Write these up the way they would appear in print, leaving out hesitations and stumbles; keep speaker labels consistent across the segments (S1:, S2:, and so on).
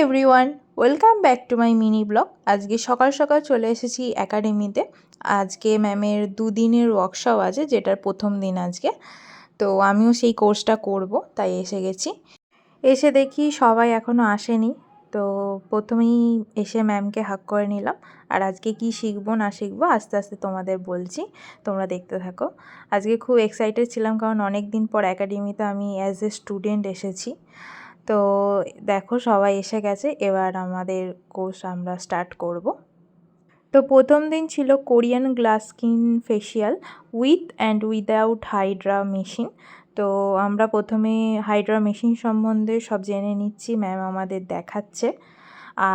S1: Everyone, welcome back to my mini blog. আজকে সকাল সকাল চলে এসেছি একাডেমিতে। আজকে ম্যামের দুদিনের ওয়ার্কশপ আছে, যেটার প্রথম দিন আজকে। তো আমিও সেই কোর্সটা করব, তাই এসে গেছি। এসে দেখি সবাই এখনও আসেনি। তো প্রথমেই এসে ম্যামকে হাগ করে নিলাম। আর আজকে কি শিখবো না শিখবো আস্তে আস্তে তোমাদের বলছি, তোমরা দেখতে থাকো। আজকে খুব এক্সাইটেড ছিলাম, কারণ অনেক দিন পর একাডেমিতে আমি অ্যাজ এ স্টুডেন্ট এসেছি। তো দেখো সবাই এসে গেছে, এবার আমাদের কোর্স আমরা স্টার্ট করব। তো প্রথম দিন ছিল Korean glass skin facial with and without Hydra machine. তো আমরা প্রথমে হাইড্রা মেশিন সম্বন্ধে সব জেনে নিচ্ছি, ম্যাম আমাদের দেখাচ্ছে।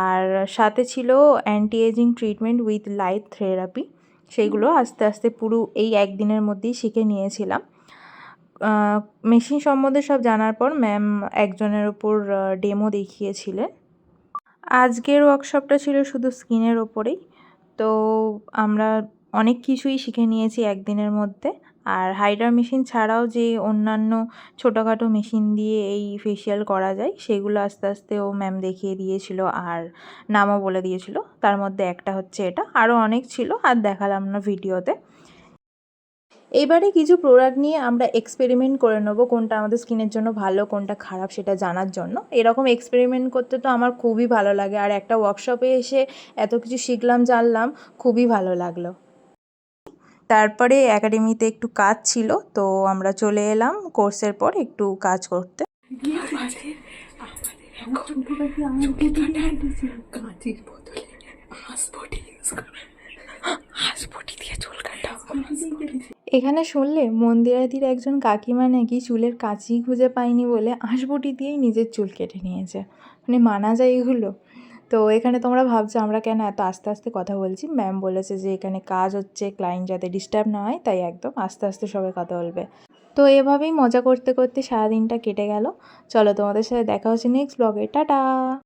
S1: আর সাথে ছিল anti aging treatment with light therapy, সেইগুলো আস্তে আস্তে পুরো এই একদিনের মধ্যেই শিখে নিয়েছিলাম। মেশিন সম্বন্ধে সব জানার পর ম্যাম একজনের ওপর ডেমো দেখিয়েছিলেন। আজকের ওয়ার্কশপটা ছিল শুধু স্কিনের ওপরেই। তো আমরা অনেক কিছুই শিখে নিয়েছি একদিনের মধ্যে। আর হাইড্রা মেশিন ছাড়াও যে অন্যান্য ছোটোখাটো মেশিন দিয়ে এই ফেসিয়াল করা যায়, সেগুলো আস্তে আস্তে ও ম্যাম দেখিয়ে দিয়েছিল আর নামও বলে দিয়েছিল। তার মধ্যে একটা হচ্ছে এটা, আরও অনেক ছিল আর দেখালাম না ভিডিওতে। এবারে কিছু প্রোডাক্ট নিয়ে আমরা এক্সপেরিমেন্ট করে নেবো, কোনটা আমাদের স্কিনের জন্য ভালো কোনটা খারাপ সেটা জানার জন্য। এরকম এক্সপেরিমেন্ট করতে তো আমার খুবই ভালো লাগে, আর একটা ওয়ার্কশপে এসে এত কিছু শিখলাম জানলাম, খুবই ভালো লাগলো। তারপরে একাডেমিতে একটু কাজ ছিল, তো আমরা চলে এলাম কোর্সের পর একটু কাজ করতে। এখানে শুনলে মন্দিরাদির একজন কাকিমা নাকি চুলের কাঁচি খুঁজে পায়নি বলে আঁশবটি দিয়েই নিজের চুল কেটে নিয়েছে। মানে মানা যায় এগুলো? তো এখানে তোমরা ভাবছো আমরা কেন এত আস্তে আস্তে কথা বলছি। ম্যাম বলেছে যে এখানে কাজ হচ্ছে, ক্লায়েন্ট যাতে ডিস্টার্ব না হয়, তাই একদম আস্তে আস্তে সবাই কথা বলবে। তো এভাবেই মজা করতে করতে সারাদিনটা কেটে গেল। চলো তোমাদের সাথে দেখা হচ্ছে নেক্সট ব্লগে, টাটা।